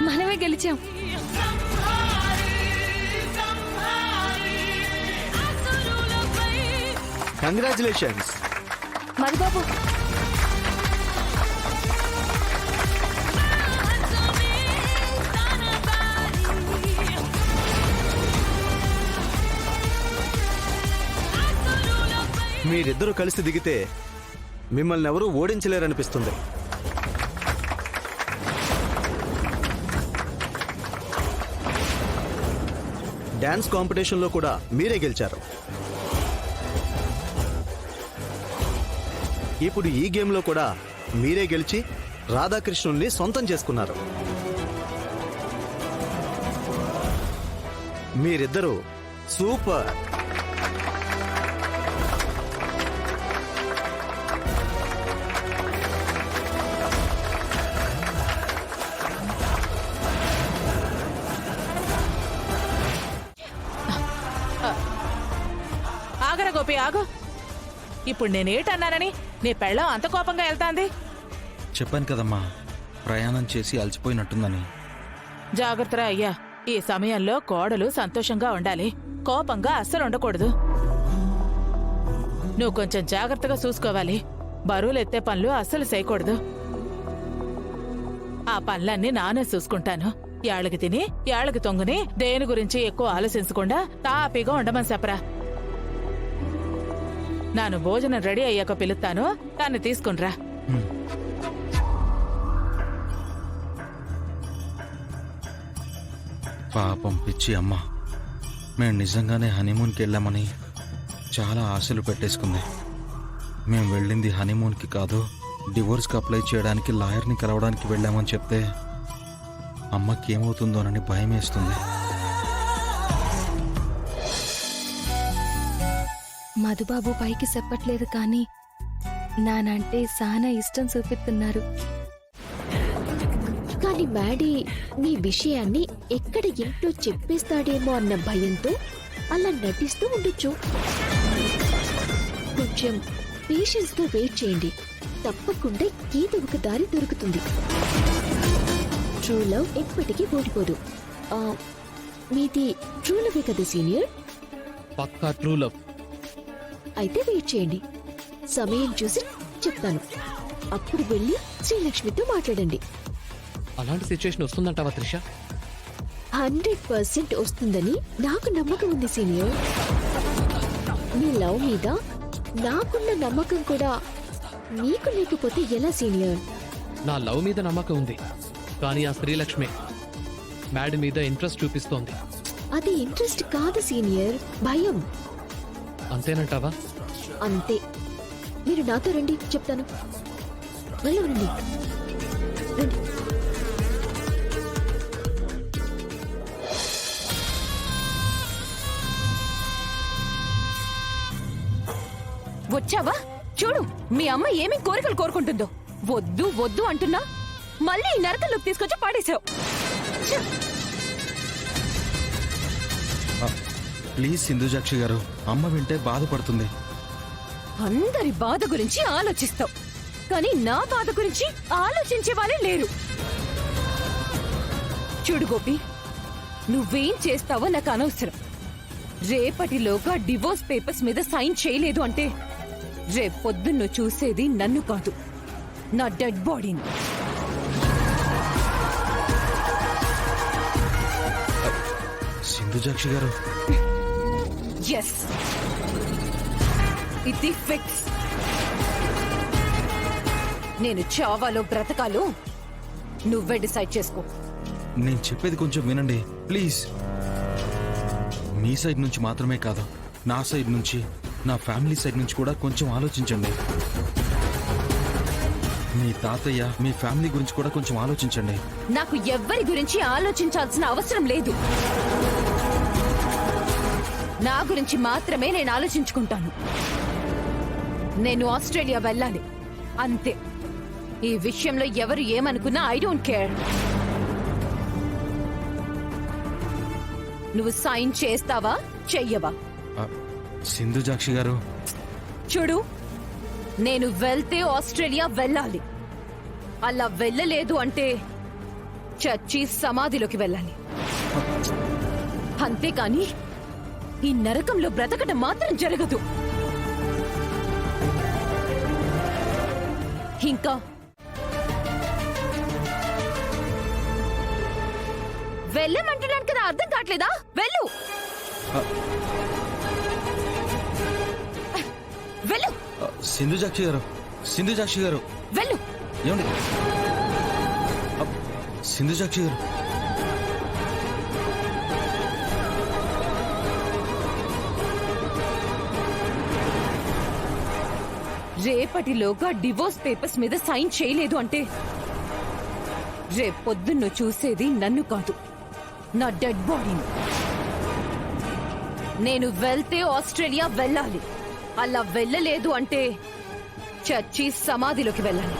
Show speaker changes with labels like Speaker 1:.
Speaker 1: మనమే గెలిచాం.
Speaker 2: కంగ్రాచులేషన్స్.
Speaker 1: మధుబాబు,
Speaker 2: మీరిద్దరూ కలిసి దిగితే మిమ్మల్ని ఎవరూ ఓడించలేరనిపిస్తుంది. డాన్స్ కాంపిటీషన్లో కూడా మీరే గెలిచారు. ఇప్పుడు ఈ గేమ్లో కూడా మీరే గెలిచి రాధాకృష్ణుల్ని సొంతం చేసుకున్నారు. మీరిద్దరూ సూపర్.
Speaker 3: ఆగరా గోపి, ఆగు. ఇప్పుడు నేనేటన్నానని నీ పెళ్ళం అంత కోపంగా వెళ్తాంది?
Speaker 4: చెప్పాను కదమ్మా, ప్రయాణం చేసి అలసిపోయినట్టుందని.
Speaker 3: జాగ్రత్తరా అయ్యా, ఈ సమయంలో కోడలు సంతోషంగా ఉండాలి, కోపంగా అస్సలు ఉండకూడదు. నువ్వు కొంచెం జాగ్రత్తగా చూసుకోవాలి. బరువులెత్తే పనులు అస్సలు చేయకూడదు. ఆ పనులన్నీ నానే చూసుకుంటాను. యాళ్ళకి తిని యాళ్ళకి తొంగుని దేని గురించి ఎక్కువ ఆలోచించకుండా తాపీగా ఉండమని చెప్పరా. నాను భోజనం రెడీ అయ్యాక పిలుస్తాను, దాన్ని తీసుకునిరా.
Speaker 4: పాపం పిచ్చి అమ్మ, మేము నిజంగానే హనీమూన్కి వెళ్ళామని చాలా ఆశలు పెట్టేసుకుంది. మేము వెళ్ళింది హనీమూన్కి కాదు, డివోర్స్కి అప్లై చేయడానికి లాయర్ని కలవడానికి వెళ్ళామని చెప్తే అమ్మకి ఏమవుతుందోనని భయం వేస్తుంది.
Speaker 1: మధుబాబు పైకి చెప్పట్లేదు కానీ నానంటే చాలా ఇష్టం చూపిస్తున్నారు.
Speaker 5: కానీ మ్యాడీ మీ విషయాన్ని ఎక్కడ ఇంట్లో చెప్పేస్తాడేమో అన్న భయంతో అలా నటిస్తూ ఉండొచ్చు. కొంచెం పేషెన్స్ తో వెయిట్ చేయండి, తప్పకుండా ఏదో ఒక దారి దొరుకుతుంది. ట్రూ లవ్ ఎప్పటికీ ఓడిపోదు. మీది ట్రూ లవే కదా సీనియర్?
Speaker 6: పక్కా ట్రూ లవ్.
Speaker 5: అయితే వెయిట్ చేయండి, సమయం చూసి చెప్తాను. అప్పుడు వెళ్ళి శ్రీలక్ష్మితో మాట్లాడండి.
Speaker 6: అలాంటి సిచ్యువేషన్ వస్తుందంటావా త్రిష?
Speaker 5: 100% వస్తుందని నాకు నమ్మకం ఉంది సీనియర్. మీ లవ్ మీద నాకున్న నమ్మకం కూడా మీకు లేకపోతే ఎలా సీనియర్?
Speaker 6: నా లవ్ మీద నమ్మకం ఉంది, కానీ ఆ శ్రీలక్ష్మి మ్యాడ్ మీద ఇంట్రెస్ట్ చూపిస్తోంది.
Speaker 5: అది ఇంట్రెస్ట్ కాదు సీనియర్, భయం.
Speaker 6: అంతేనంటావా?
Speaker 5: అంతే. మీరు నాతో రండి, చెప్తాను. వెళ్ళండి, రండి.
Speaker 1: వచ్చావా? చూడు మీ అమ్మ ఏమి కోరికలు కోరుకుంటుందో. వద్దు వద్దు అంటున్నా మళ్ళీ ఈ నరకంలోకి తీసుకొచ్చి పాడేశావు.
Speaker 4: ప్లీజ్ సింధుజాక్షి గారు, అమ్మ వింటే బాధపడుతుంది.
Speaker 1: అందరి బాధ గురించి ఆలోచిస్తావు, కానీ నా బాధ గురించి ఆలోచించే వాళ్ళే లేరు. చూడు గోపి, నువ్వేం చేస్తావో నాకు అనవసరం. రేపటిలోగా డివోర్స్ పేపర్స్ మీద సైన్ చేయలేదు అంటే రేపొద్దున్న చూసేది నన్ను కాదు, నా డెడ్ బాడీని.
Speaker 4: సింధుజాక్షి గారు,
Speaker 1: ఎస్, ఇది ఫిక్స్. నేను చావాలో బ్రతకాలో నువ్వే డిసైడ్ చేసుకో.
Speaker 4: నేను చెప్పేది కొంచెం వినండి ప్లీజ్. మీ సైడ్ నుంచి మాత్రమే కాదు, నా సైడ్ నుంచి, నా ఫ్యామిలీ సైడ్ నుంచి కూడా కొంచెం ఆలోచించండి. మీ తాతయ్య, మీ ఫ్యామిలీ గురించి కూడా కొంచెం ఆలోచించండి.
Speaker 1: నాకు ఎవ్వరి గురించి ఆలోచించాల్సిన అవసరం లేదు. నా గురించి మాత్రమే నేను ఆలోచించుకుంటాను. నేను ఆస్ట్రేలియా వెళ్ళాలి, అంతే. ఈ విషయంలో ఎవరు ఏమనుకున్నా ఐ డోంట్ కేర్. నువ్వు సైన్ చేస్తావా చెయ్యవా?
Speaker 4: సింధుజాక్షి గారు,
Speaker 1: చూడు, నేను వెళ్తే ఆస్ట్రేలియా వెళ్ళాలి. అలా వెళ్ళలేదు అంటే చచ్చి సమాధిలోకి వెళ్ళాలి. అంతేకాని ఈ నరకంలో బ్రతకడం మాత్రం జరగదు. ఇంకా వెళ్ళమంటున్నాను కదా, అర్థం కావట్లేదా? వెళ్ళు, వెళ్ళు,
Speaker 4: సింధుజాక్షి గారు, సింధుజాక్షి గారు,
Speaker 1: వెళ్ళు.
Speaker 4: ఏమండి? సింధుజాక్షి గారు,
Speaker 1: రేపటిలోగా డివోర్స్ పేపర్స్ మీద సైన్ చేయలేదు అంటే రేపొద్దున్న చూసేది నన్ను కాదు, నా డెడ్ బాడీని. నేను వెళ్తే ఆస్ట్రేలియా వెళ్ళాలి. అలా వెళ్ళలేదు అంటే చచ్చి సమాధిలోకి వెళ్ళాలి.